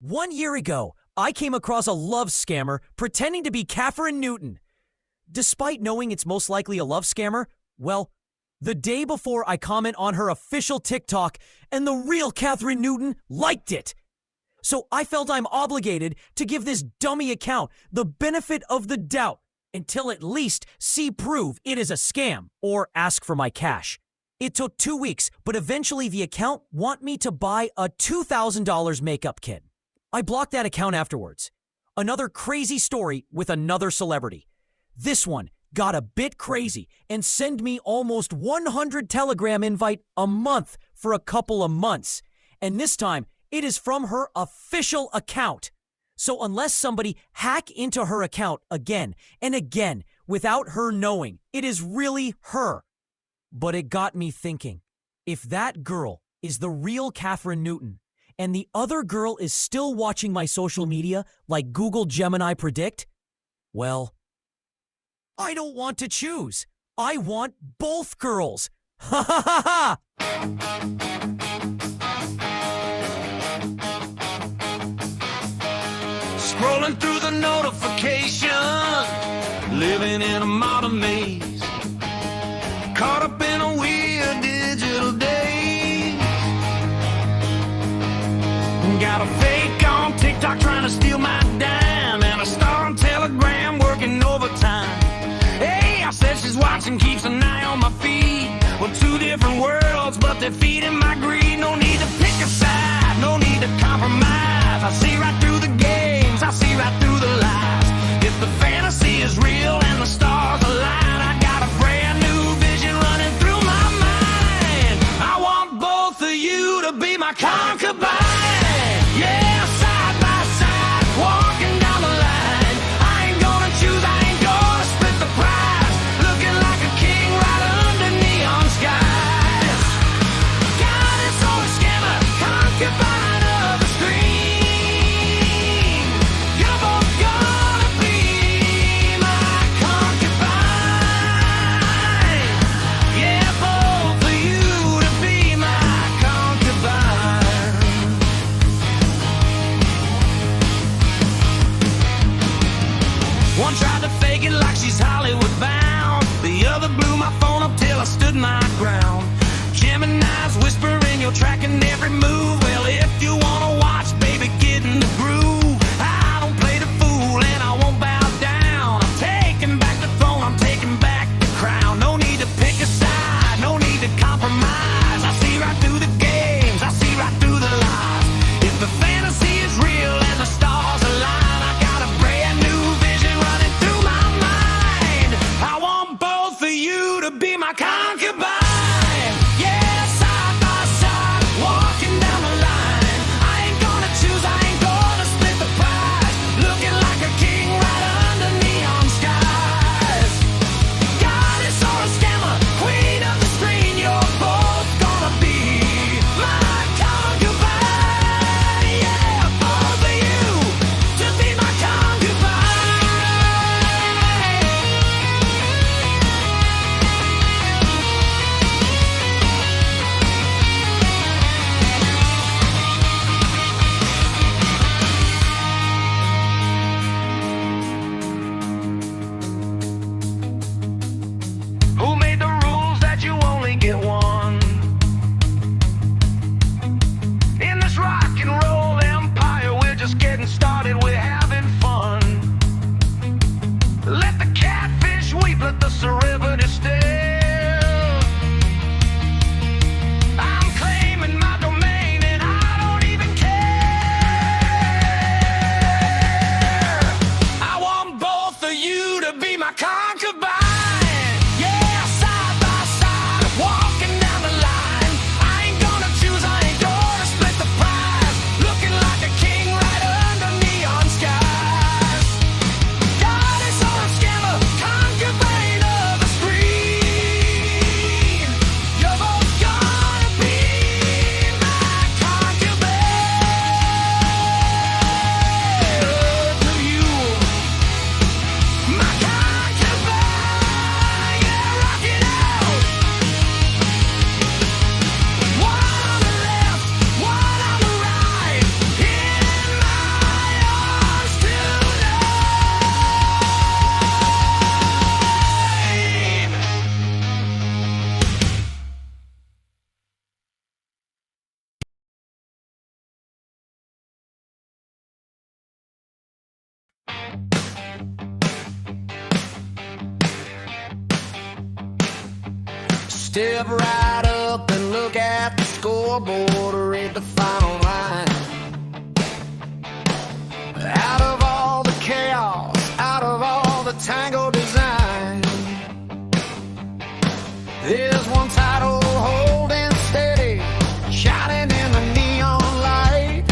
1 year ago, I came across a love scammer pretending to be Catherine Newton. Despite knowing it's most likely a love scammer, well, the day before I comment on her official TikTok, and the real Catherine Newton liked it. So I felt I'm obligated to give this dummy account the benefit of the doubt until at least see prove it is a scam or ask for my cash. It took 2 weeks, but eventually the account want me to buy a $2,000 makeup kit. I blocked that account afterwards. Another crazy story with another celebrity. This one got a bit crazy and send me almost 100 Telegram invite a month for a couple of months. And this time, it is from her official account. So unless somebody hack into her account again and again without her knowing, it is really her. But it got me thinking, if that girl is the real Catherine Newton and the other girl is still watching my social media like Google Gemini predict, well, I don't want to choose. I want both girls. Ha ha ha ha! Scrolling through the notifications, living in a modern maze, caught up in a weird digital daze. Got a fake on TikTok trying to steal my dime, and a star on Telegram working overtime. Hey, I said she's watching, keeps an eye on my feed. Well, two different worlds, but they're feeding my greed. No need to pick a side, no need to compromise. I see right through the games, I see right through the lies. If the fantasy is real and the stars align, I got a brand new vision running through my mind. I want both of you to be my concubine. Yeah, side by side, walking down the line. I ain't gonna choose, I ain't gonna split the prize. Looking like a king right under neon skies. God, it's all a scammer, concubine of the stream. You're both gonna be my concubine. Yeah, both of you to be my concubine. One tried to fake it like she's Hollywood bound. The other blew my phone up till I stood my ground. Gemini's whispering, you're tracking every move. Well, if you wanna watch, baby, get in the groove. I don't play the fool and I won't bow down. I'm taking back the throne, I'm taking back the crown. No need to pick a side, no need to compromise. I see right through the games, I see right through the lies. If the fantasy is real and the stars align, I got a brand new vision running through my mind. I want both of you to be my concubine. Yeah, side by side, walking down the line. I ain't gonna Step right up and look at the scoreboard or read the final line. Out of all the chaos, out of all the tango design, there's one title holding steady, shining in the neon light.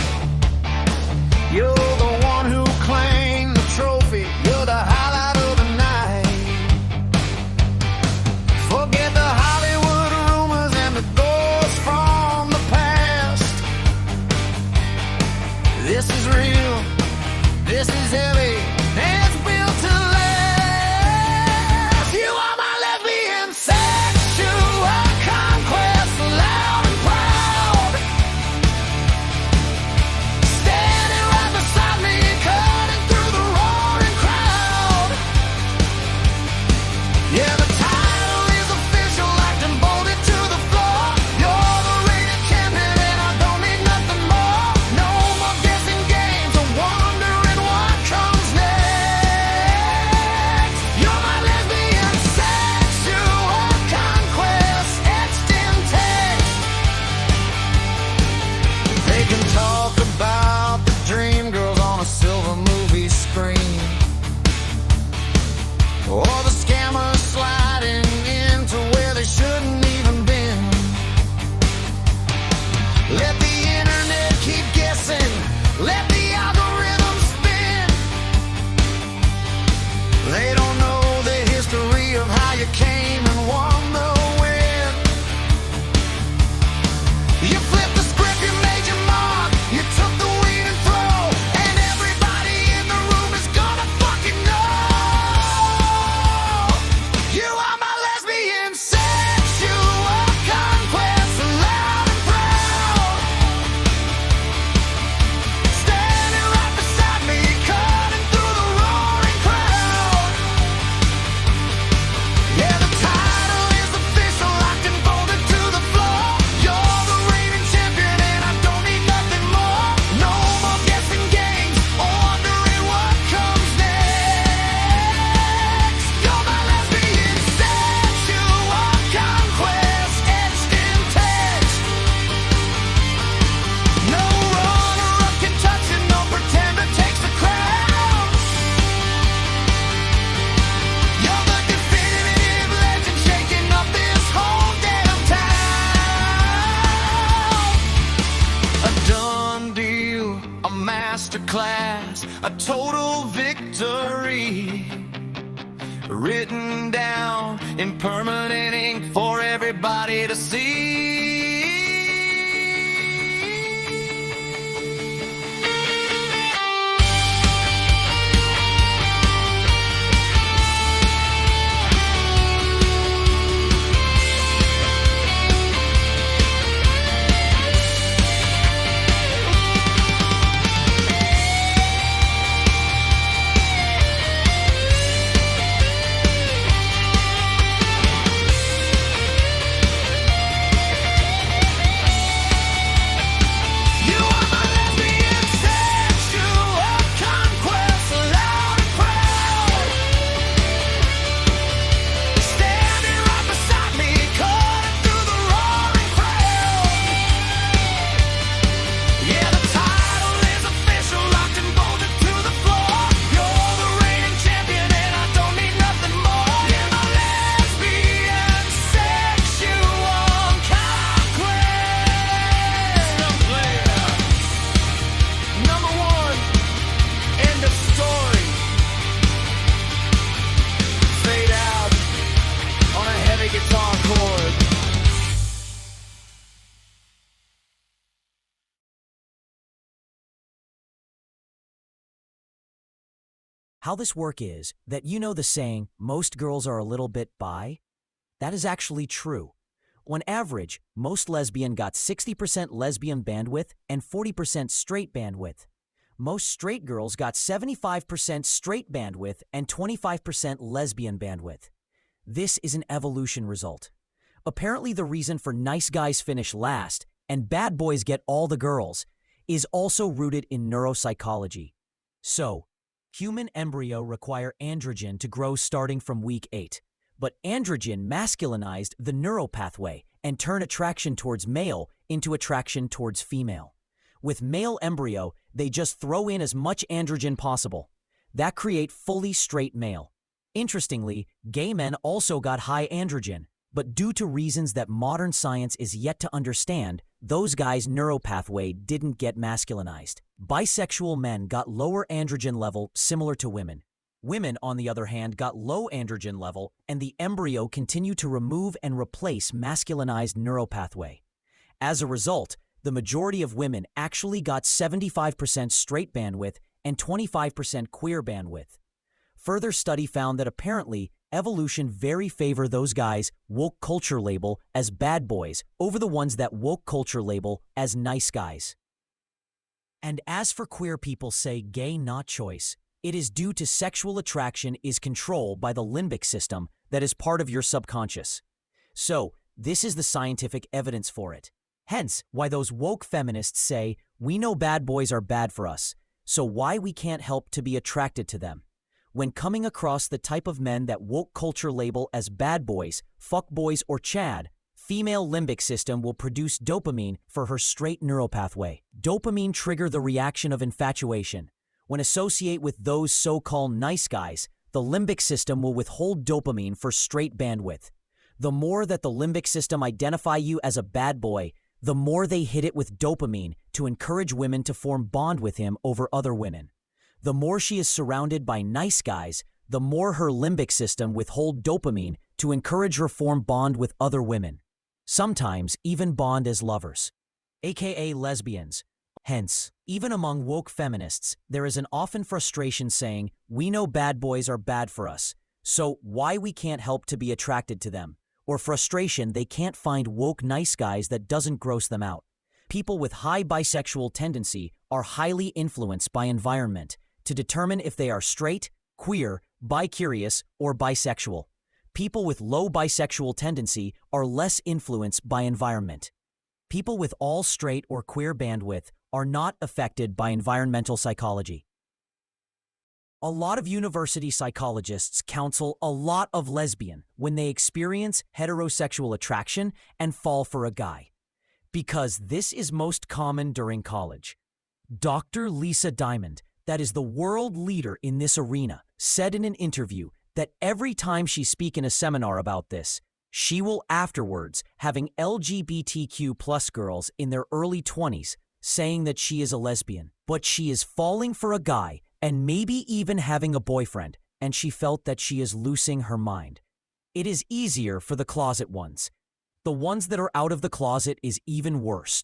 You're the one who claimed the trophy. You're the highlight of the night. Forget the Hollywood rumors and the ghosts from the past. This is real. This is heavy. It's built to last. You are my lesbian sexual conquest, loud and proud. Standing right beside me, cutting through the roaring crowd. Yeah, the title is official, acting bolted to the floor. You're the reigning champion, and I don't need nothing more. No more guessing games or wondering what comes next. You're my lesbian sexual conquest, etched in text. They can talk about the dream girls on a silver movie screen, or the scammers sliding into where they shouldn't even been. Let the internet keep guessing. Let the algorithm spin. They don't know the history of how you came and won the win. You flipped the script, you made your mark. You took the lead and throw, and everybody in the room is gonna fucking know. You are my lesbian sexual conquest, loud and proud. Standing right beside me, cutting through the roaring crowd. Yeah, the title is official, locked and bolted to the floor. You're the reigning champion, and I don't need nothing more. No more guessing games or wondering what comes next. You're my lesbian sexual conquest, etched in text. No runner-up can touch it, no pretender takes the crown. You're the definitive legend, shaking up this whole damn town. A done deal, a masterclass, a total victory. Written down in permanent ink for everybody to see. You are my lesbian sexual conquest, loud and proud. Standing right beside me, cutting through the roaring crowd. Yeah, the title is official, locked and bolted to the floor. You're the reigning champion, and I don't need nothing more. You're my lesbian sexual conquest. Number one, end of story. Fade out on a heavy guitar chord. How this work is that you know the saying, most girls are a little bit bi? That is actually true. On average, most lesbian got 60% lesbian bandwidth and 40% straight bandwidth. Most straight girls got 75% straight bandwidth and 25% lesbian bandwidth. This is an evolution result. Apparently the reason for nice guys finish last and bad boys get all the girls is also rooted in neuropsychology. So, human embryo require androgen to grow starting from week 8. but androgen masculinized the neuropathway and turned attraction towards male into attraction towards female. With male embryo, they just throw in as much androgen possible. That create fully straight male. Interestingly, gay men also got high androgen, but due to reasons that modern science is yet to understand, those guys' neuropathway didn't get masculinized. Bisexual men got lower androgen level similar to women. Women, on the other hand, got low androgen level, and the embryo continued to remove and replace masculinized neuropathway. As a result, the majority of women actually got 75% straight bandwidth and 25% queer bandwidth. Further study found that apparently evolution very favor those guys woke culture label as bad boys over the ones that woke culture label as nice guys. And as for queer people say gay not choice, it is due to sexual attraction is controlled by the limbic system that is part of your subconscious. So, this is the scientific evidence for it. Hence, why those woke feminists say, we know bad boys are bad for us, so why we can't help to be attracted to them. When coming across the type of men that woke culture label as bad boys, fuck boys, or Chad, female limbic system will produce dopamine for her straight neuropathway. Dopamine trigger the reaction of infatuation. When associate with those so-called nice guys, the limbic system will withhold dopamine for straight bandwidth. The more that the limbic system identify you as a bad boy, the more they hit it with dopamine to encourage women to form bond with him over other women. The more she is surrounded by nice guys, the more her limbic system withhold dopamine to encourage her form bond with other women. Sometimes even bond as lovers, aka lesbians. Hence, even among woke feminists, there is an often frustration saying, we know bad boys are bad for us, so why we can't help to be attracted to them, or frustration they can't find woke nice guys that doesn't gross them out. People with high bisexual tendency are highly influenced by environment to determine if they are straight, queer, bi-curious, or bisexual. People with low bisexual tendency are less influenced by environment. People with all straight or queer bandwidth are not affected by environmental psychology. A lot of university psychologists counsel a lot of lesbian when they experience heterosexual attraction and fall for a guy, because this is most common during college. Dr. Lisa Diamond, that is the world leader in this arena, said in an interview that every time she speaks in a seminar about this, she will afterwards having LGBTQ plus girls in their early 20s saying that she is a lesbian, but she is falling for a guy and maybe even having a boyfriend, and she felt that she is losing her mind. It is easier for the closet ones. The ones that are out of the closet is even worse.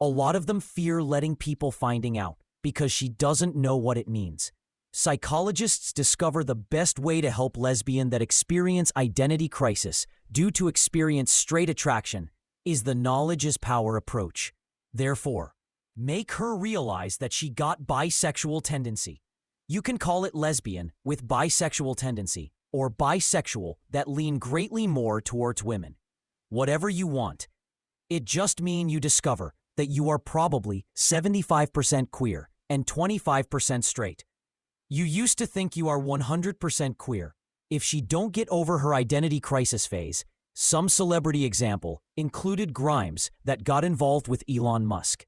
A lot of them fear letting people finding out because she doesn't know what it means. Psychologists discover the best way to help lesbian that experience identity crisis due to experience straight attraction is the knowledge is power approach. Therefore, make her realize that she got bisexual tendency. You can call it lesbian with bisexual tendency or bisexual that lean greatly more towards women. Whatever you want. It just means you discover that you are probably 75% queer and 25% straight. You used to think you are 100% queer. If she don't get over her identity crisis phase, some celebrity example included Grimes that got involved with Elon Musk.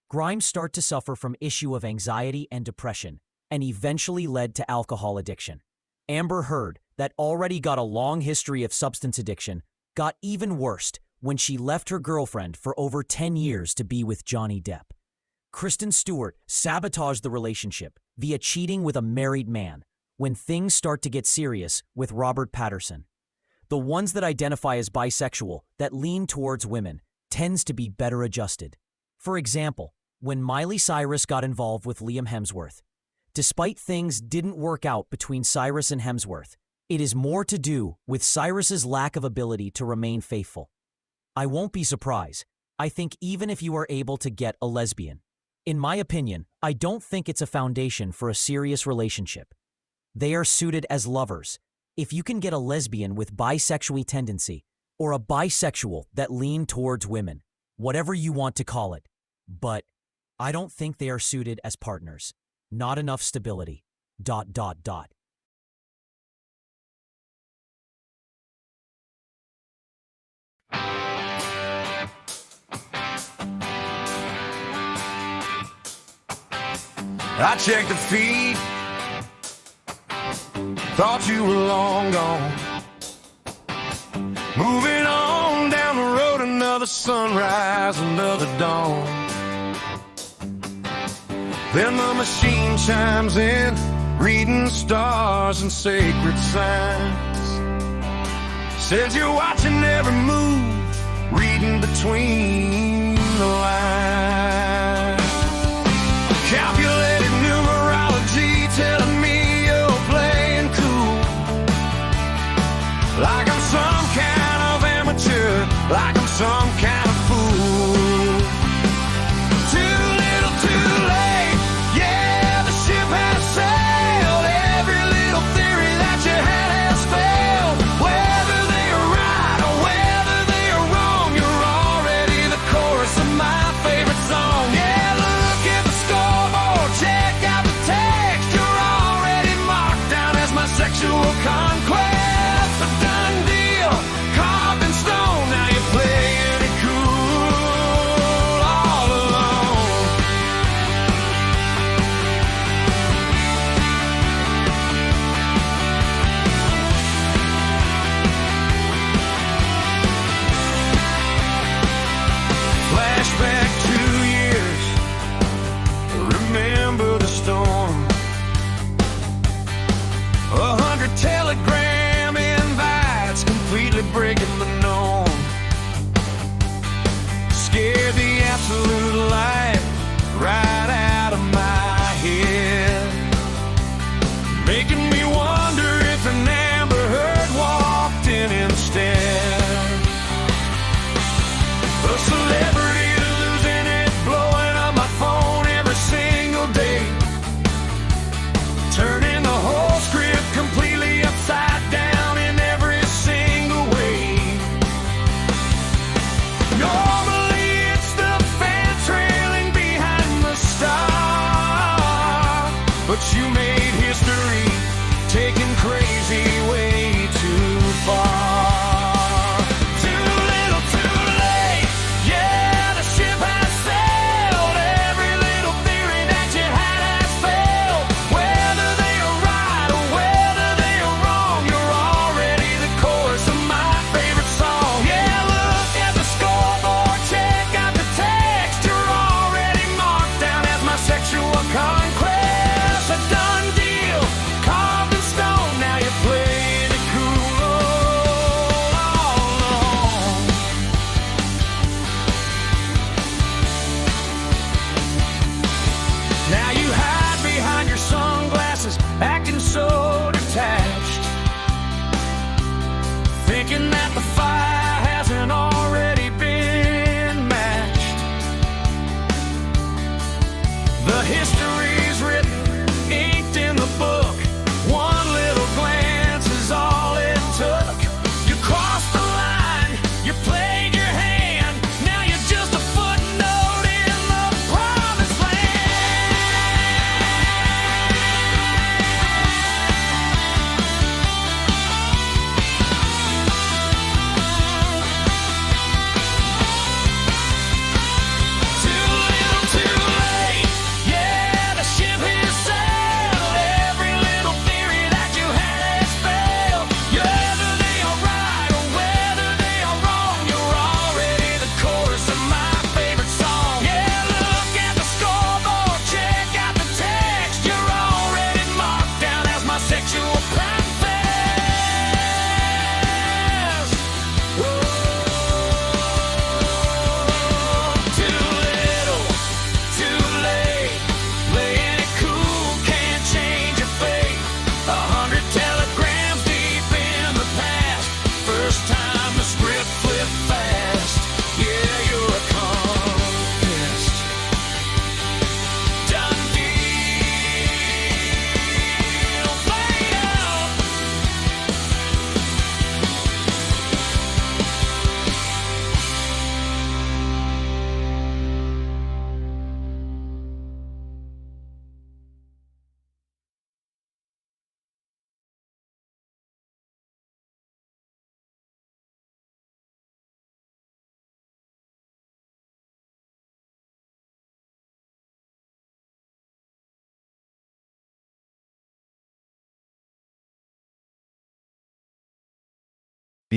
Grimes start to suffer from issue of anxiety and depression, and eventually led to alcohol addiction. Amber Heard, that already got a long history of substance addiction, got even worse when she left her girlfriend for over 10 years to be with Johnny Depp. Kristen Stewart sabotaged the relationship via cheating with a married man when things start to get serious with Robert Pattinson. The ones that identify as bisexual that lean towards women tends to be better adjusted. For example, when Miley Cyrus got involved with Liam Hemsworth. Despite things didn't work out between Cyrus and Hemsworth, it is more to do with Cyrus's lack of ability to remain faithful. I won't be surprised. I think even if you are able to get a lesbian, in my opinion, I don't think it's a foundation for a serious relationship. They are suited as lovers. If you can get a lesbian with bisexual tendency, or a bisexual that lean towards women, whatever you want to call it, but I don't think they are suited as partners. Not enough stability. I checked the feed, thought you were long gone. Moving on down the road, another sunrise, another dawn. Then the machine chimes in, reading stars and sacred signs. Says you're watching every move, reading between the lines. Calculated numerology telling me you're playing cool, like I'm some kind of amateur, like I'm some kind of fool. Too little, too late, yeah, the ship has sailed. Every little theory that you had has failed. Whether they are right or whether they are wrong, you're already the chorus of my favorite song. Yeah, look at the scoreboard, check out the text. You're already marked down as my sexual conquest. A done deal, carved in stone. Now you're playing it cool all alone. Flashback 2 years, remember the storm. 100 telegram invites, completely breaking the norm. Scared the absolute life right out of my head, making me wonder if an Amber Heard walked in instead. A celebrity losing it, blowing up my phone every single day, turning the whole script completely upside down in every single way. Normally it's the fan trailing behind the star, but you made history, taking crazy way too far. Too little, too late, yeah, the ship has sailed. Every little theory that you had has failed. Whether they are right or whether they are wrong, you're already the chorus of my favorite song. Yeah, look at the scoreboard, check out the text. You're already marked down as my sexual conquest. A done deal, carved in stone. Now you're playing it cool all alone. Now you hide behind your sunglasses, acting so detached, thinking that the fire hasn't already been matched. The history's written, inked in the book. One little glance is all it took. You crossed the line, you played your hand. Now you're just a footnote in the promised land. Too little, too late, yeah, the ship has sailed. Every little theory that you had has failed. Whether they are right or whether they are wrong, you're already the chorus of my favorite song. Yeah, look at the scoreboard, check out the text. You're already marked down as my sexual confess. Too little, too late, playing it cool, can't change your fate. 100 telegrams deep in the past, first time the script flipped fast. Yeah, you're a conquest. Done deal, played out.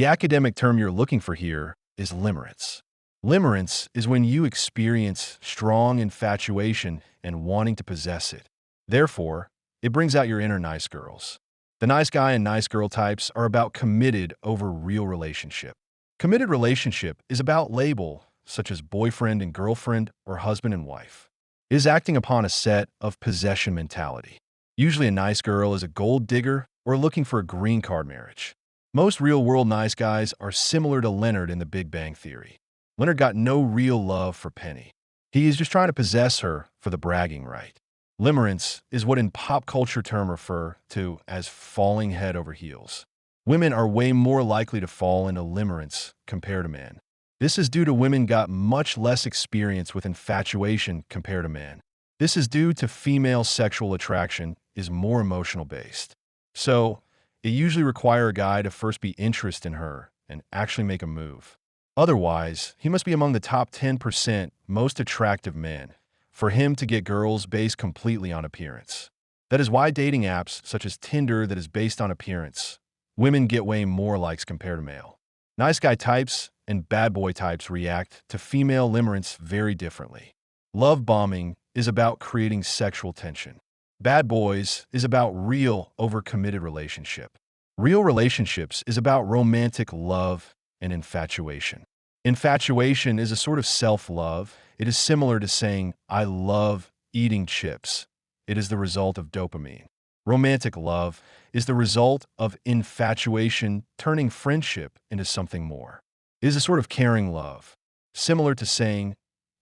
The academic term you're looking for here is limerence. Limerence is when you experience strong infatuation and wanting to possess it. Therefore, it brings out your inner nice girls. The nice guy and nice girl types are about committed over real relationship. Committed relationship is about label, such as boyfriend and girlfriend or husband and wife. It is acting upon a set of possession mentality. Usually a nice girl is a gold digger or looking for a green card marriage. Most real-world nice guys are similar to Leonard in The Big Bang Theory. Leonard got no real love for Penny. He is just trying to possess her for the bragging right. Limerence is what in pop culture term refer to as falling head over heels. Women are way more likely to fall into limerence compared to men. This is due to women got much less experience with infatuation compared to men. This is due to female sexual attraction is more emotional based. So, it usually requires a guy to first be interested in her and actually make a move. Otherwise, he must be among the top 10% most attractive men for him to get girls based completely on appearance. That is why dating apps such as Tinder that is based on appearance, women get way more likes compared to male. Nice guy types and bad boy types react to female limerence very differently. Love bombing is about creating sexual tension. Bad boys is about real overcommitted relationship. Real relationships is about romantic love and infatuation. Infatuation is a sort of self-love. It is similar to saying, I love eating chips. It is the result of dopamine. Romantic love is the result of infatuation turning friendship into something more. It is a sort of caring love, similar to saying,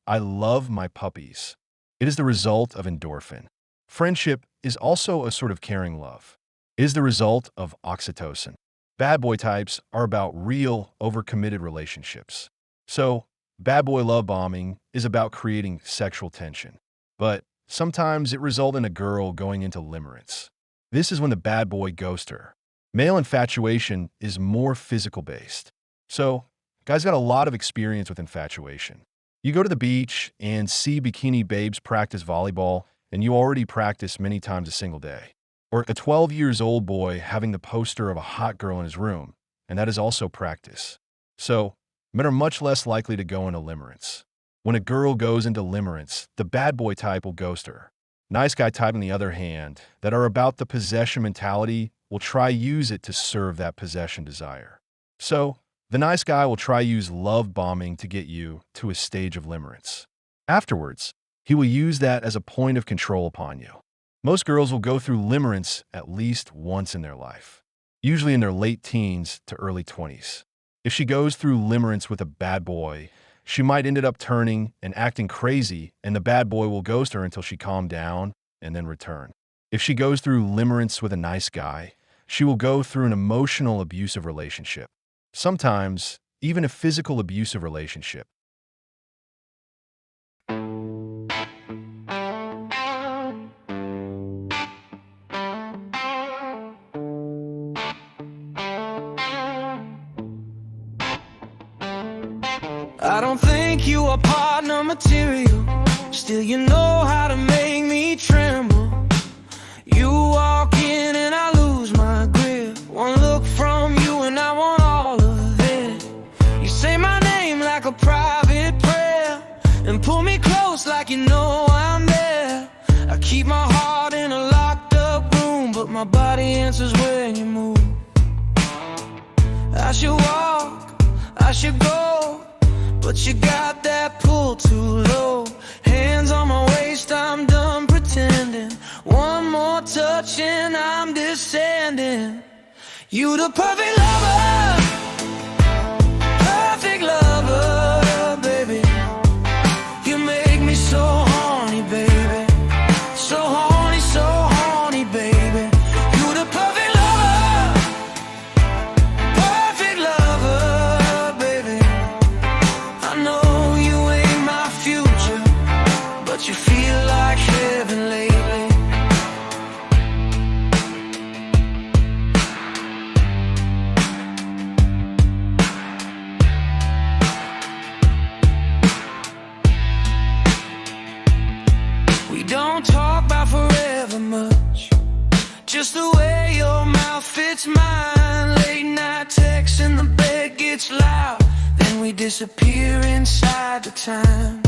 I love my puppies. It is the result of endorphin. Friendship is also a sort of caring love. It is the result of oxytocin. Bad boy types are about real, overcommitted relationships. So, bad boy love bombing is about creating sexual tension. But sometimes it results in a girl going into limerence. This is when the bad boy ghosts her. Male infatuation is more physical-based. So, guys got a lot of experience with infatuation. You go to the beach and see bikini babes practice volleyball, and you already practice many times a single day. Or a 12-year-old boy having the poster of a hot girl in his room, and that is also practice. So, men are much less likely to go into limerence. When a girl goes into limerence, the bad boy type will ghost her. Nice guy type, on the other hand, that are about the possession mentality will try use it to serve that possession desire. So, the nice guy will try use love bombing to get you to a stage of limerence. Afterwards, he will use that as a point of control upon you. Most girls will go through limerence at least once in their life, usually in their late teens to early 20s. If she goes through limerence with a bad boy, she might end up turning and acting crazy, and the bad boy will ghost her until she calms down and then return. If she goes through limerence with a nice guy, she will go through an emotional abusive relationship. Sometimes, even a physical abusive relationship. I don't think you are partner material. Still, you know how to make me tremble. You walk in and I lose my grip. One look from you and I want all of it. You say my name like a private prayer and pull me close like you know I'm there. I keep my heart in a locked up room, but my body answers when you move. I should walk, I should go, but you got that pull too low. Hands on my waist, I'm done pretending. One more touch and I'm descending. You the perfect lover, perfect lover, baby. You make me so horny, baby. So horny, baby. You the perfect lover, perfect lover, baby. I know you ain't my future, but you feel like heaven lately. disappear inside the time.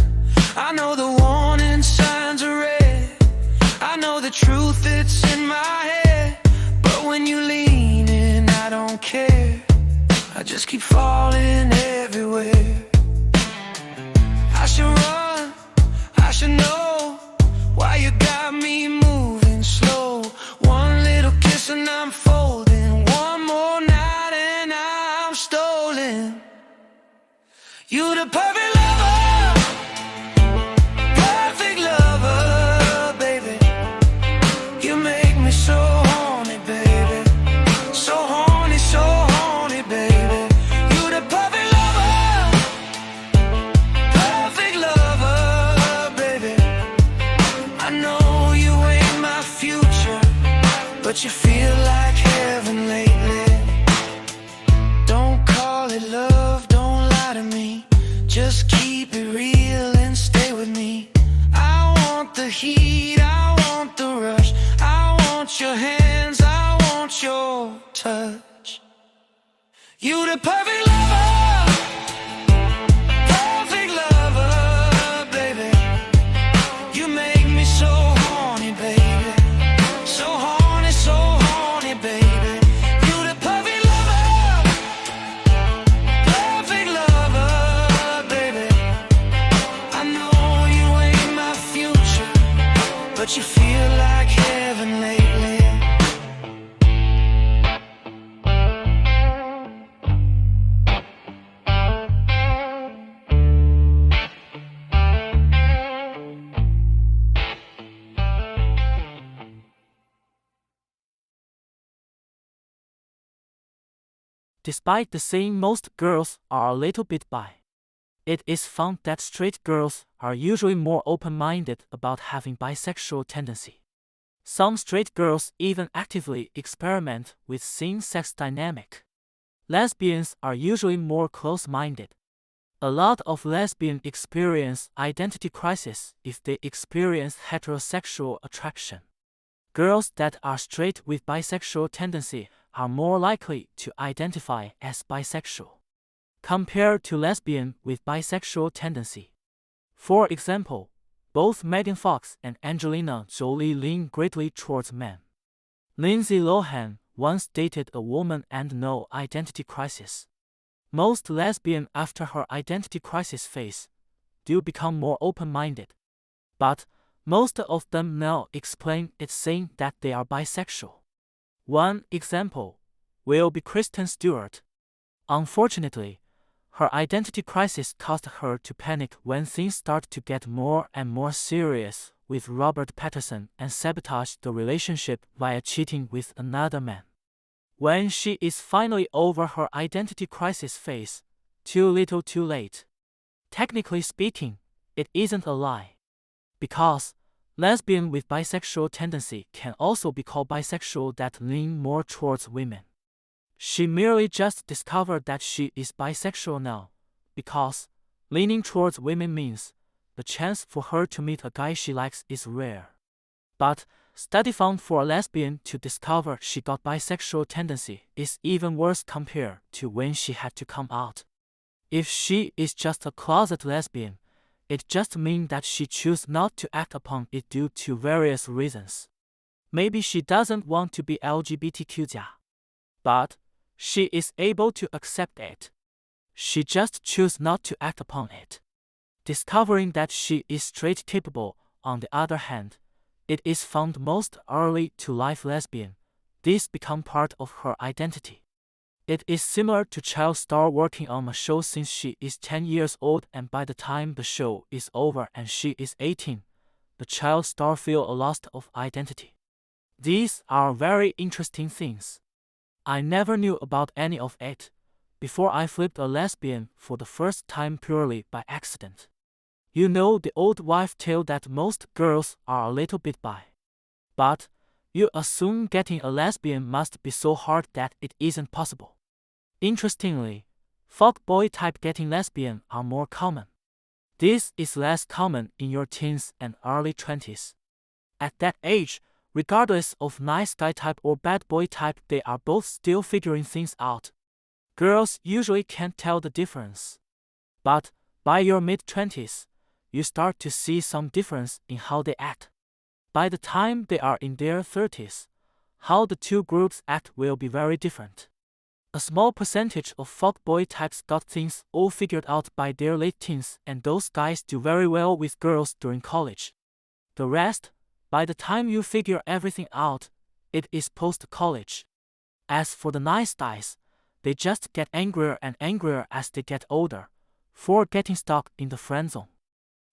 I know the warning signs are red. I know the truth, it's in my head. But when you lean in, I don't care. I just keep falling everywhere. I should run, I should know why you got me moving slow. One little kiss and I'm folding. One more night and I'm stolen. You the perfect lover, perfect lover, baby. You make me so horny, baby. So horny, baby. You the perfect lover, perfect lover, baby. I know you ain't my future, but you feel like heaven lately. Don't call it love, don't lie to me. Just keep it real and stay with me. I want the heat, I want the rush. I want your hands, I want your touch. You the perfect lover, perfect lover, baby. You make me so horny, baby. So horny, baby. You the perfect lover, perfect lover, baby. I know you ain't my future, but you feel like heaven lately. Despite the saying most girls are a little bit bi, it is found that straight girls are usually more open-minded about having bisexual tendency. Some straight girls even actively experiment with same-sex dynamic. Lesbians are usually more close-minded. A lot of lesbians experience identity crisis if they experience heterosexual attraction. Girls that are straight with bisexual tendency are more likely to identify as bisexual, compared to lesbian with bisexual tendency. For example, both Megan Fox and Angelina Jolie lean greatly towards men. Lindsay Lohan once dated a woman and no identity crisis. Most lesbians after her identity crisis phase do become more open-minded, but most of them now explain it saying that they are bisexual. One example will be Kristen Stewart. Unfortunately, her identity crisis caused her to panic when things started to get more and more serious with Robert Pattinson and sabotage the relationship via cheating with another man. When she is finally over her identity crisis phase, too little too late. Technically speaking, it isn't a lie. Because lesbian with bisexual tendency can also be called bisexual that lean more towards women. She merely just discovered that she is bisexual now, because leaning towards women means the chance for her to meet a guy she likes is rare. But study found for a lesbian to discover she got bisexual tendency is even worse compared to when she had to come out. If she is just a closet lesbian, it just means that she chooses not to act upon it due to various reasons. Maybe she doesn't want to be LGBTQ+, but she is able to accept it. She just chooses not to act upon it. Discovering that she is straight capable, on the other hand, it is found most early to life lesbian. This become part of her identity. It is similar to child star working on a show since she is 10 years old, and by the time the show is over and she is 18, the child star feel a loss of identity. These are very interesting things. I never knew about any of it before I flipped a lesbian for the first time purely by accident. You know the old wife tale that most girls are a little bit bi. But you assume getting a lesbian must be so hard that it isn't possible. Interestingly, fuckboy type getting lesbian are more common. This is less common in your teens and early 20s. At that age, regardless of nice guy type or bad boy type, they are both still figuring things out. Girls usually can't tell the difference. But by your mid-20s, you start to see some difference in how they act. By the time they are in their 30s, how the two groups act will be very different. A small percentage of fuckboy types got things all figured out by their late teens, and those guys do very well with girls during college. The rest, by the time you figure everything out, it is post-college. As for the nice guys, they just get angrier and angrier as they get older, for getting stuck in the friend zone.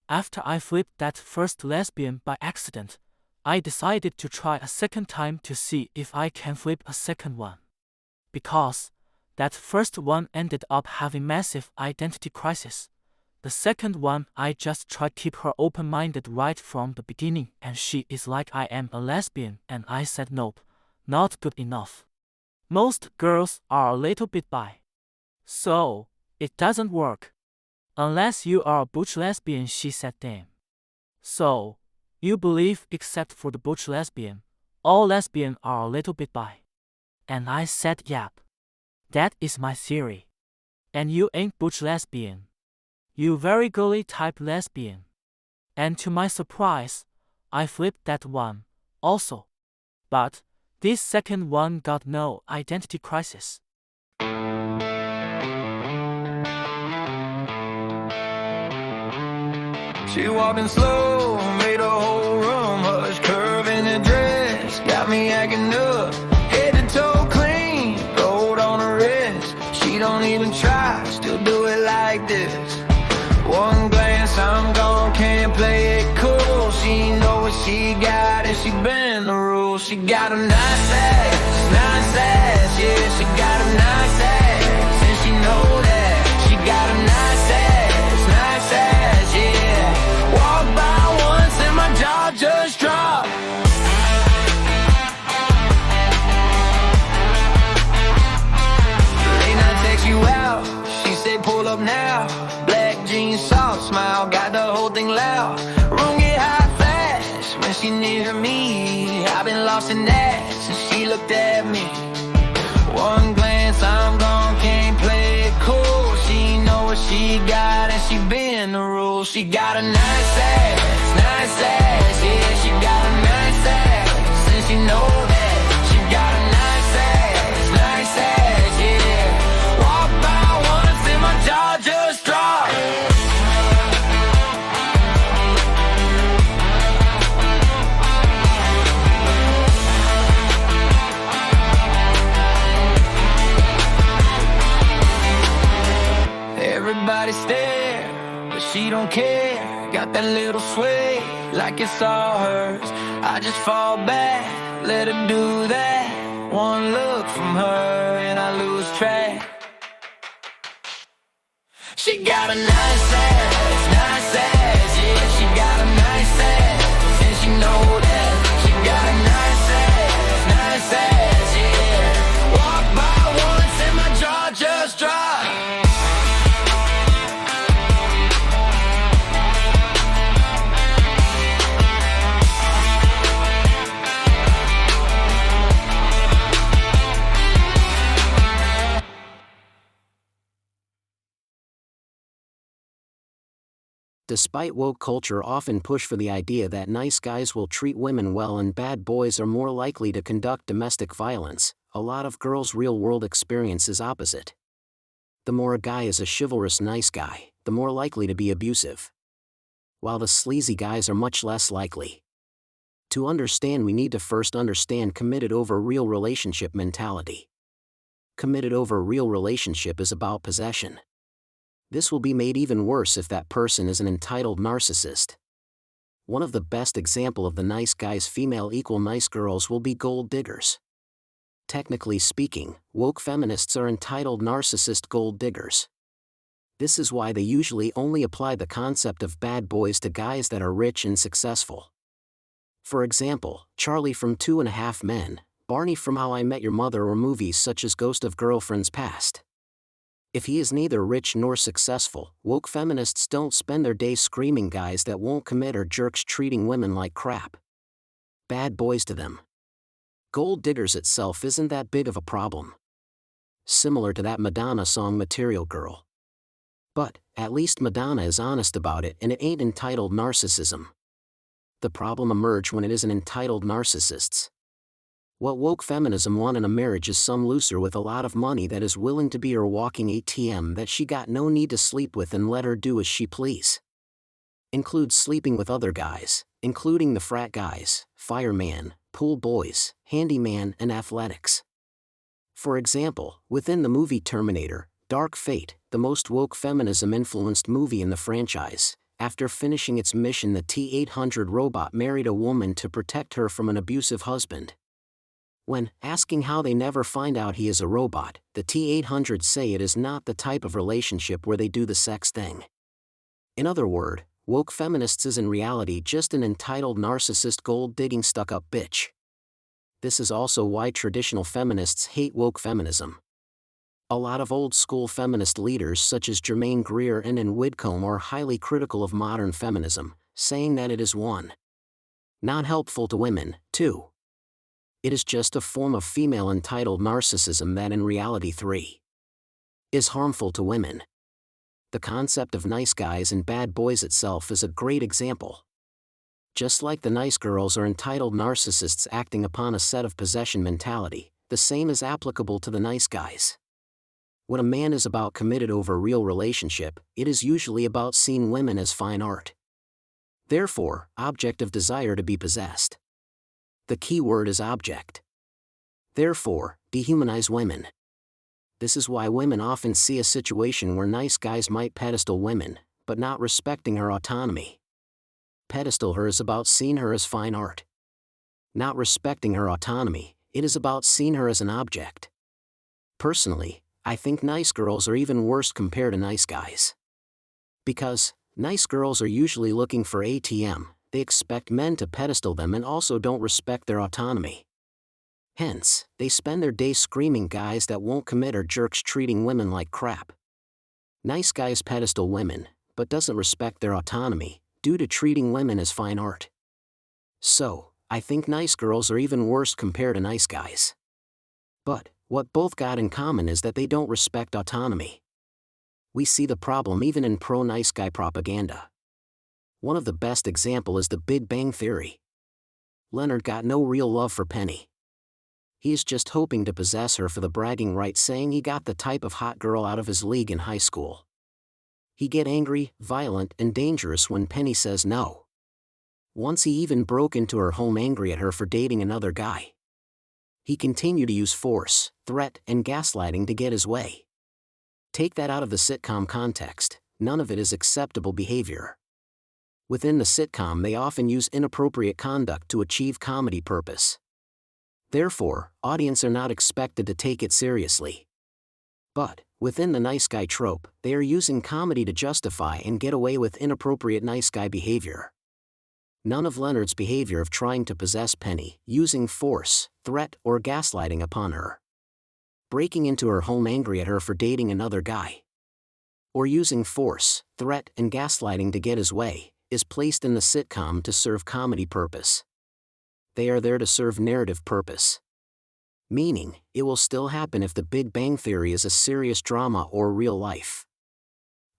After I flipped that first lesbian by accident, I decided to try a second time to see if I can flip a second one. Because that first one ended up having massive identity crisis. The second one I just tried to keep her open-minded right from the beginning, and she is like, I am a lesbian, and I said nope, not good enough. Most girls are a little bit bi. So, it doesn't work. Unless you are a butch lesbian, she said damn. So, you believe except for the butch lesbian, all lesbians are a little bit bi. And I said yep. That is my theory. And you ain't butch lesbian. You very girly type lesbian. And to my surprise, I flipped that one, also. But this second one got no identity crisis. She walking slow, made a whole room hush, curve in the dress, got me acting up, head to toe clean, gold on her wrist. She don't even try, still do it like this. One glance, I'm gone, can't play it cool. She know what she got and she bend the rules. She got a nice ass, yeah, she got a nice ass, and she know that. She got a nice ass, yeah. Walk by once and my jaw just dropped. Late night text you out, she say pull up now. Black jeans, soft smile, got the whole thing loud. Room get hot fast when she near me. I've been lost in that since she looked at me. One glance, I'm gone, can't play it cool. She know what she got and she bend the rules. She got a nice ass, yeah, she got a nice ass, and she know that. She got a nice ass, yeah. Walk by once and my jaw just dropped. Everybody stare, but she don't care. Got that little sway, like it's all hers. I just fall back, let her do that. One look from her and I lose track. She got a nice ass, yeah, she got a nice ass, and she know that. She got a nice ass, yeah. Walk by once and my jaw just dropped. Despite woke culture often push for the idea that nice guys will treat women well and bad boys are more likely to conduct domestic violence, a lot of girls' real-world experience is opposite. The more a guy is a chivalrous nice guy, the more likely to be abusive. While the sleazy guys are much less likely. To understand, we need to first understand committed over real relationship mentality. Committed over real relationship is about possession. This will be made even worse if that person is an entitled narcissist. One of the best example of the nice guys female equal nice girls will be gold diggers. Technically speaking, woke feminists are entitled narcissist gold diggers. This is why they usually only apply the concept of bad boys to guys that are rich and successful. For example, Charlie from 2.5 Men, Barney from How I Met Your Mother, or movies such as Ghost of Girlfriend's Past. If he is neither rich nor successful, woke feminists don't spend their days screaming guys that won't commit or jerks treating women like crap. Bad boys to them. Gold diggers itself isn't that big of a problem. Similar to that Madonna song Material Girl. But, at least Madonna is honest about it and it ain't entitled narcissism. The problem emerge when it isn't entitled narcissists. What woke feminism want in a marriage is some loser with a lot of money that is willing to be her walking ATM that she got no need to sleep with and let her do as she please. Includes sleeping with other guys, including the frat guys, fireman, pool boys, handyman, and athletics. For example, within the movie Terminator, Dark Fate, the most woke feminism-influenced movie in the franchise, after finishing its mission the T-800 robot married a woman to protect her from an abusive husband. When asking how they never find out he is a robot, the T-800 say it is not the type of relationship where they do the sex thing. In other words, woke feminists is in reality just an entitled narcissist gold-digging stuck-up bitch. This is also why traditional feminists hate woke feminism. A lot of old-school feminist leaders such as Germaine Greer and Ann Whitcomb are highly critical of modern feminism, saying that it is 1. Not helpful to women, 2. It is just a form of female entitled narcissism that in reality 3. Is harmful to women. The concept of nice guys and bad boys itself is a great example. Just like the nice girls are entitled narcissists acting upon a set of possession mentality, the same is applicable to the nice guys. When a man is about committed over real relationship, it is usually about seeing women as fine art. Therefore, object of desire to be possessed. The key word is object. Therefore, dehumanize women. This is why women often see a situation where nice guys might pedestal women, but not respecting her autonomy. Pedestal her is about seeing her as fine art. Not respecting her autonomy, it is about seeing her as an object. Personally, I think nice girls are even worse compared to nice guys. Because, nice girls are usually looking for ATM, they expect men to pedestal them and also don't respect their autonomy. Hence, they spend their day screaming guys that won't commit or jerks treating women like crap. Nice guys pedestal women, but doesn't respect their autonomy, due to treating women as fine art. So, I think nice girls are even worse compared to nice guys. But, what both got in common is that they don't respect autonomy. We see the problem even in pro-nice guy propaganda. One of the best example is the Big Bang Theory. Leonard got no real love for Penny. He is just hoping to possess her for the bragging rights, saying he got the type of hot girl out of his league in high school. He get angry, violent, and dangerous when Penny says no. Once he even broke into her home angry at her for dating another guy. He continued to use force, threat, and gaslighting to get his way. Take that out of the sitcom context, none of it is acceptable behavior. Within the sitcom they often use inappropriate conduct to achieve comedy purpose. Therefore, audience are not expected to take it seriously. But, within the nice guy trope, they are using comedy to justify and get away with inappropriate nice guy behavior. None of Leonard's behavior of trying to possess Penny, using force, threat, or gaslighting upon her. Breaking into her home angry at her for dating another guy. Or using force, threat, and gaslighting to get his way, is placed in the sitcom to serve comedy purpose. They are there to serve narrative purpose. Meaning, it will still happen if the Big Bang Theory is a serious drama or real life.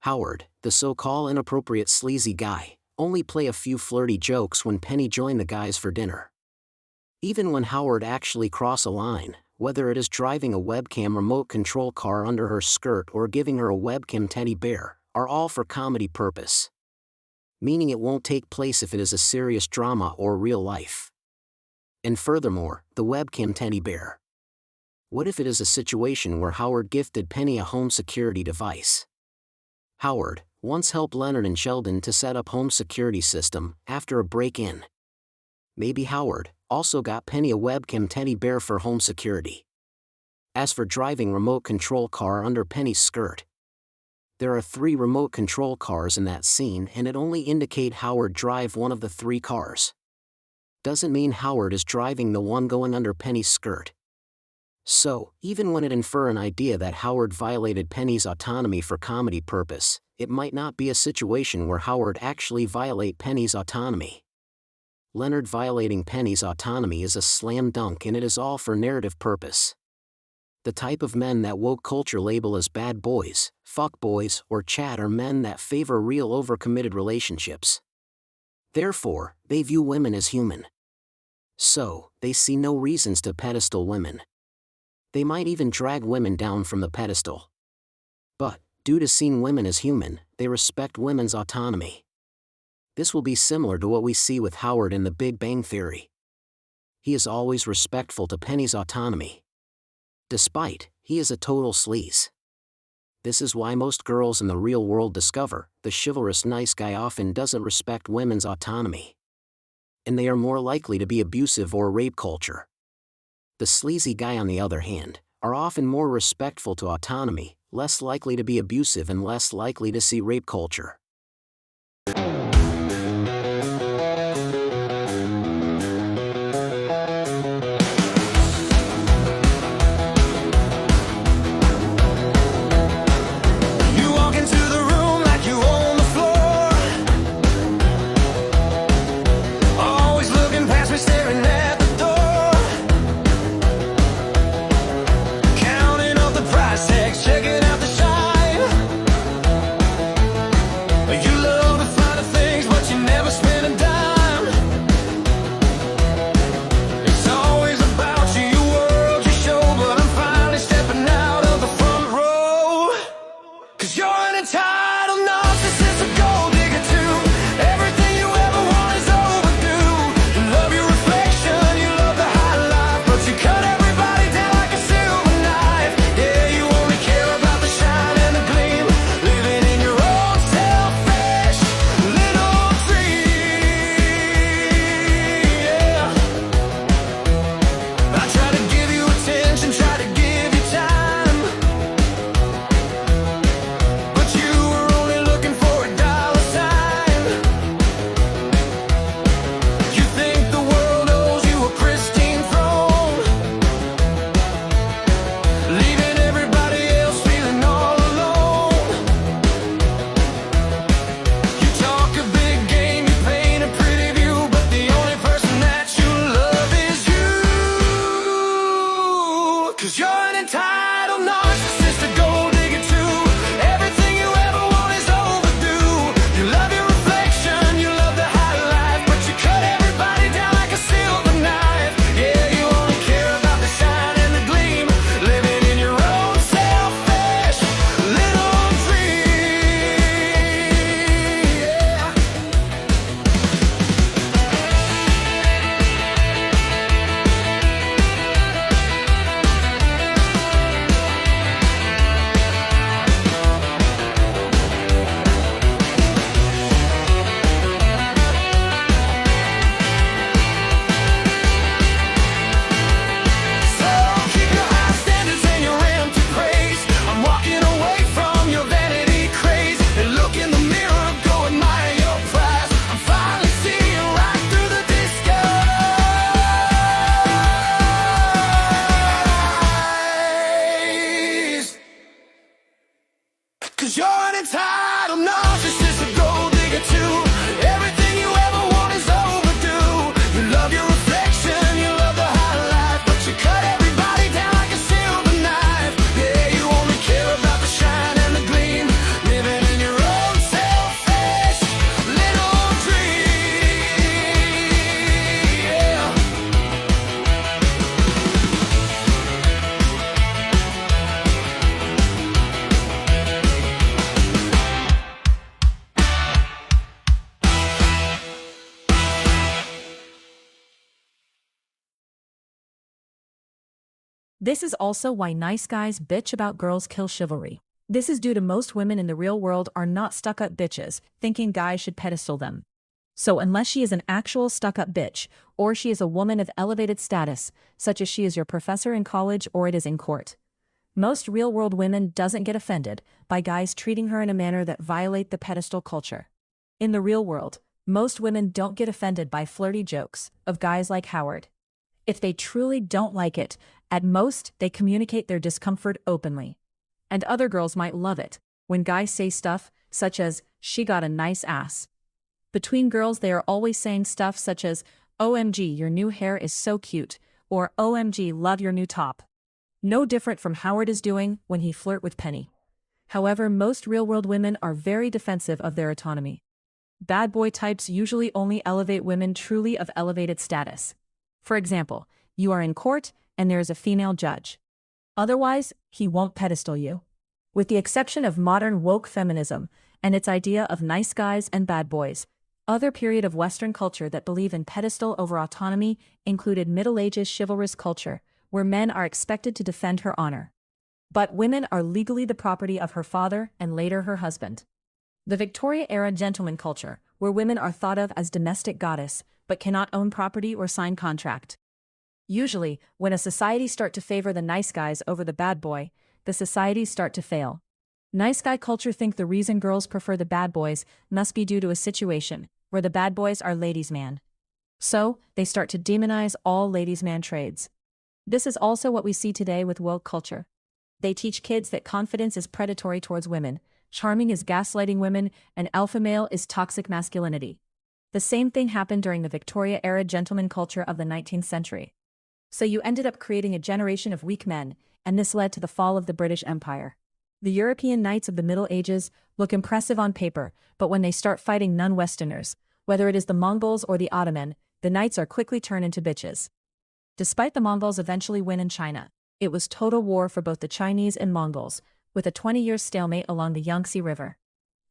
Howard, the so-called inappropriate sleazy guy, only play a few flirty jokes when Penny joined the guys for dinner. Even when Howard actually cross a line, whether it is driving a webcam remote control car under her skirt or giving her a webcam teddy bear, are all for comedy purpose. Meaning it won't take place if it is a serious drama or real life. And furthermore, the webcam teddy bear. What if it is a situation where Howard gifted Penny a home security device? Howard once helped Leonard and Sheldon to set up home security system after a break-in. Maybe Howard also got Penny a webcam teddy bear for home security. As for driving remote control car under Penny's skirt, there are 3 remote control cars in that scene and it only indicate Howard drive one of the 3 cars. Doesn't mean Howard is driving the one going under Penny's skirt. So, even when it infer an idea that Howard violated Penny's autonomy for comedy purpose, it might not be a situation where Howard actually violate Penny's autonomy. Leonard violating Penny's autonomy is a slam dunk and it is all for narrative purpose. The type of men that woke culture label as bad boys, fuck boys, or chat are men that favor real overcommitted relationships. Therefore, they view women as human. So, they see no reasons to pedestal women. They might even drag women down from the pedestal. But, due to seeing women as human, they respect women's autonomy. This will be similar to what we see with Howard in The Big Bang Theory. He is always respectful to Penny's autonomy. Despite, he is a total sleaze. This is why most girls in the real world discover the chivalrous nice guy often doesn't respect women's autonomy. And they are more likely to be abusive or rape culture. The sleazy guy, on the other hand, are often more respectful to autonomy, less likely to be abusive, and less likely to see rape culture. This is also why nice guys bitch about girls kill chivalry. This is due to most women in the real world are not stuck-up bitches, thinking guys should pedestal them. So unless she is an actual stuck-up bitch, or she is a woman of elevated status, such as she is your professor in college or it is in court, most real-world women doesn't get offended by guys treating her in a manner that violate the pedestal culture. In the real world, most women don't get offended by flirty jokes of guys like Howard. If they truly don't like it, at most they communicate their discomfort openly. And other girls might love it when guys say stuff such as, "She got a nice ass." Between girls they are always saying stuff such as, "OMG, your new hair is so cute," or "OMG, love your new top." No different from Howard is doing when he flirt with Penny. However, most real-world women are very defensive of their autonomy. Bad boy types usually only elevate women truly of elevated status. For example, you are in court and there is a female judge. Otherwise, he won't pedestal you. With the exception of modern woke feminism and its idea of nice guys and bad boys, other period of Western culture that believe in pedestal over autonomy included Middle Ages chivalrous culture, where men are expected to defend her honor. But women are legally the property of her father and later her husband. The Victoria-era gentleman culture, where women are thought of as domestic goddess, but cannot own property or sign contract. Usually, when a society starts to favor the nice guys over the bad boy, the societies start to fail. Nice guy culture think the reason girls prefer the bad boys must be due to a situation where the bad boys are ladies' man. So, they start to demonize all ladies' man trades. This is also what we see today with woke culture. They teach kids that confidence is predatory towards women, charming is gaslighting women, and alpha male is toxic masculinity. The same thing happened during the Victoria-era gentleman culture of the 19th century. So you ended up creating a generation of weak men, and this led to the fall of the British Empire. The European knights of the Middle Ages look impressive on paper, but when they start fighting non-Westerners, whether it is the Mongols or the Ottoman, the knights are quickly turned into bitches. Despite the Mongols eventually win in China, it was total war for both the Chinese and Mongols, with a 20-year stalemate along the Yangtze River.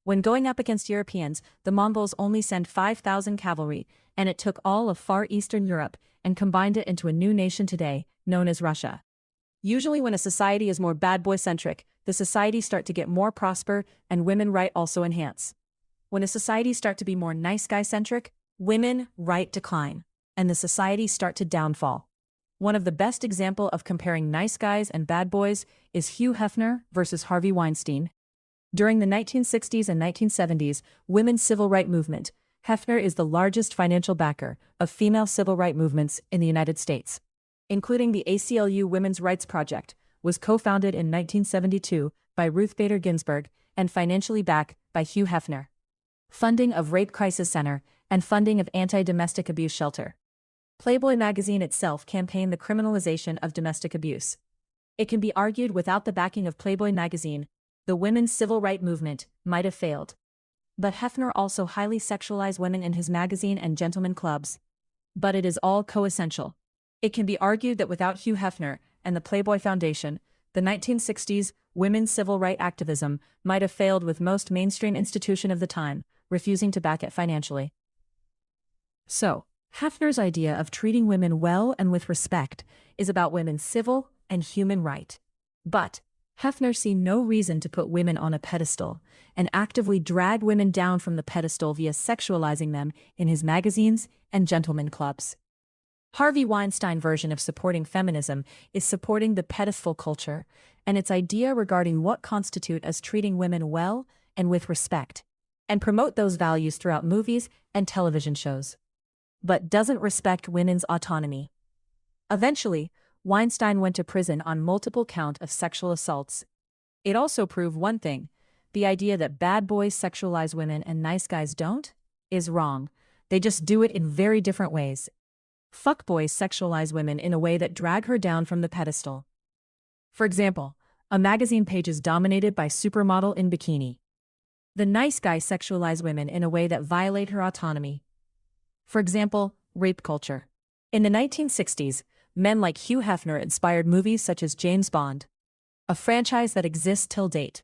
When going up against Europeans, the Mongols only sent 5,000 cavalry, and it took all of Far Eastern Europe and combined it into a new nation today, known as Russia. Usually when a society is more bad boy-centric, the societies start to get more prosper and women right also enhance. When a society start to be more nice guy-centric, women right decline, and the societies start to downfall. One of the best example of comparing nice guys and bad boys is Hugh Hefner versus Harvey Weinstein. During the 1960s and 1970s women's civil rights movement, Hefner is the largest financial backer of female civil rights movements in the United States, including the ACLU Women's Rights Project, was co-founded in 1972 by Ruth Bader Ginsburg and financially backed by Hugh Hefner. Funding of Rape Crisis Center and funding of anti-domestic abuse shelter. Playboy magazine itself campaigned the criminalization of domestic abuse. It can be argued without the backing of Playboy magazine, the women's civil rights movement might have failed. But Hefner also highly sexualized women in his magazine and gentlemen clubs. But it is all coessential. It can be argued that without Hugh Hefner and the Playboy Foundation, the 1960s women's civil rights activism might have failed, with most mainstream institution of the time refusing to back it financially. So, Hefner's idea of treating women well and with respect is about women's civil and human right. But Hefner see no reason to put women on a pedestal and actively drag women down from the pedestal via sexualizing them in his magazines and gentlemen clubs. Harvey Weinstein's version of supporting feminism is supporting the pedestal culture and its idea regarding what constitute as treating women well and with respect, and promote those values throughout movies and television shows, but doesn't respect women's autonomy. Eventually, Weinstein went to prison on multiple counts of sexual assaults. It also proved one thing: the idea that bad boys sexualize women and nice guys don't is wrong. They just do it in very different ways. Fuckboys sexualize women in a way that drag her down from the pedestal. For example, a magazine page is dominated by supermodel in bikini. The nice guys sexualize women in a way that violate her autonomy. For example, rape culture. In the 1960s, men like Hugh Hefner inspired movies such as James Bond, a franchise that exists till date.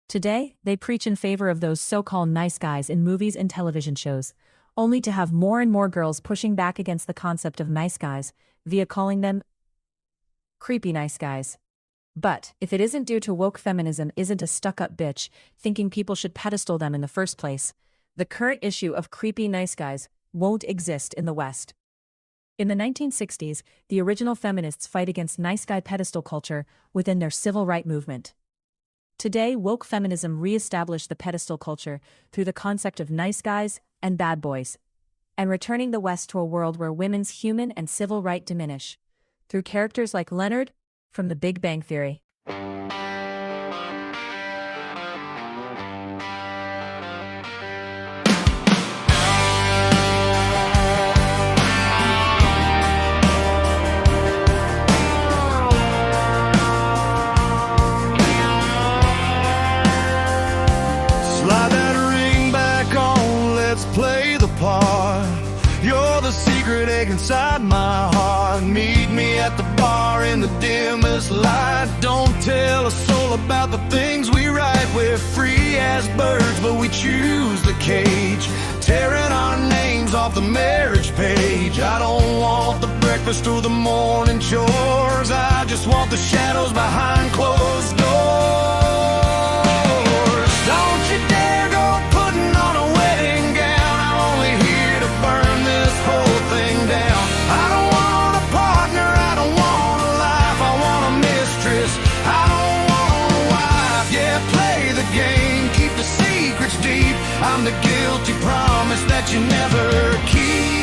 Today, they preach in favor of those so-called nice guys in movies and television shows, only to have more and more girls pushing back against the concept of nice guys via calling them creepy nice guys. But if it isn't due to woke feminism isn't a stuck-up bitch thinking people should pedestal them in the first place, the current issue of creepy nice guys won't exist in the West. In the 1960s, the original feminists fight against nice guy pedestal culture within their civil rights movement. Today, woke feminism re-established the pedestal culture through the concept of nice guys and bad boys, and returning the West to a world where women's human and civil rights diminish, through characters like Leonard from The Big Bang Theory. the dimmest light. Don't tell a soul about the things we write. We're free as birds, but we choose the cage, tearing our names off the marriage page. I don't want the breakfast or the morning chores. I just want the shadows behind closed doors. Don't you dare go putting on a wedding gown. I'm only here to burn this whole thing down. I don't want a partner, I don't want a life. I want a mistress, I don't want a wife. Yeah, play the game, keep the secrets deep. I'm the guilty promise that you never keep.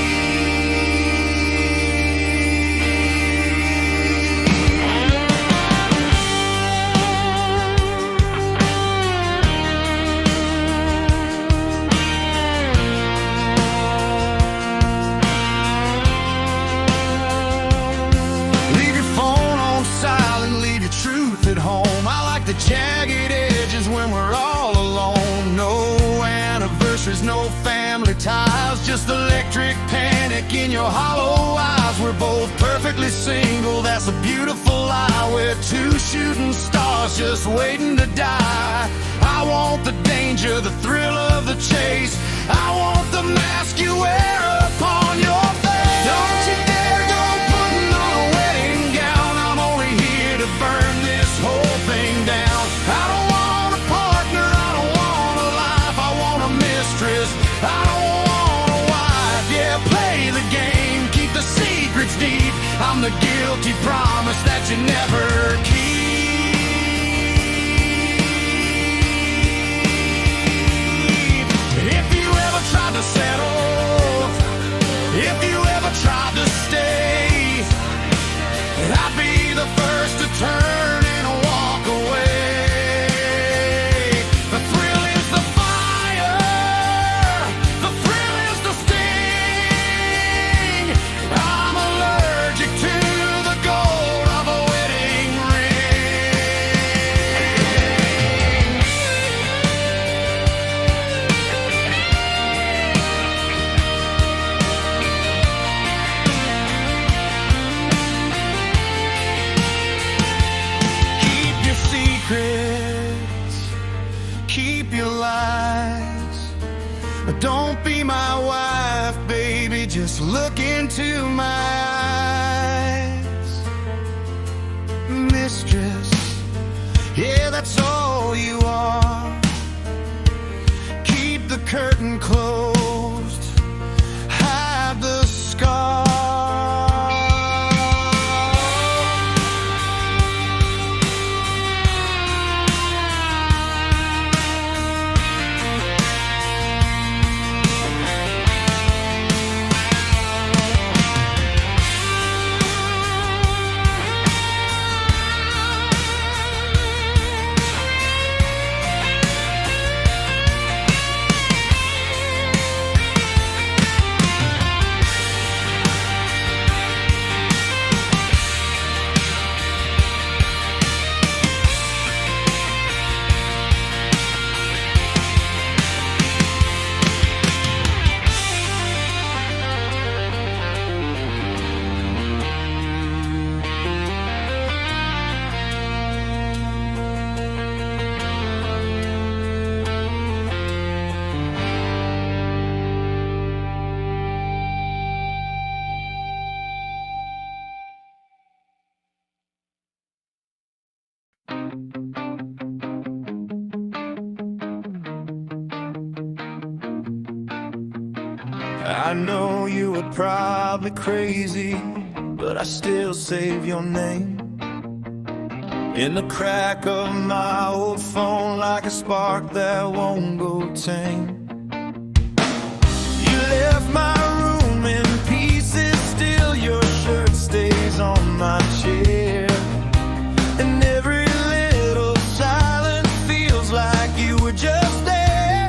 Leave your phone on silent, leave your truth at home. I like the jagged edges when we're all alone. No anniversaries, no family ties, just electric panic in your hollow eyes. We're both perfectly single, that's a beautiful lie. We're two shooting stars just waiting to die. I want the danger, the thrill of the chase. I want the mask you wear upon your face. Don't you dare go putting on a wedding gown. I'm only here to burn this whole thing down. I don't want a partner, I don't want a life. I want a mistress, I don't want a wife. Yeah, play the game, keep the secrets deep. I'm the guilty promise that you never keep. If you ever tried to settle, if you ever tried to stay, I'd be the first to turn and walk away. The thrill is the fire, the thrill is the sting. I'm allergic to the gold of a wedding ring. Keep your secrets, keep your lies. But don't be my wife, baby, just look into my eyes. Mistress, yeah, that's all you are. Keep the curtain closed, hide the scar. I know you were probably crazy, but I still save your name in the crack of my old phone, like a spark that won't go tame. You left my room in pieces, still your shirt stays on my chair, and every little silence feels like you were just there.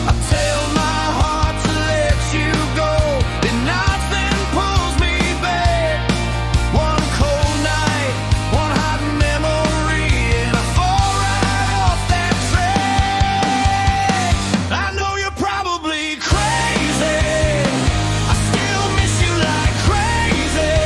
I tell my heart to let you go, and nothing pulls me back. One cold night, one hot memory, and I fall right off that track. I know you're probably crazy, I still miss you like crazy.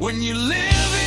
When you live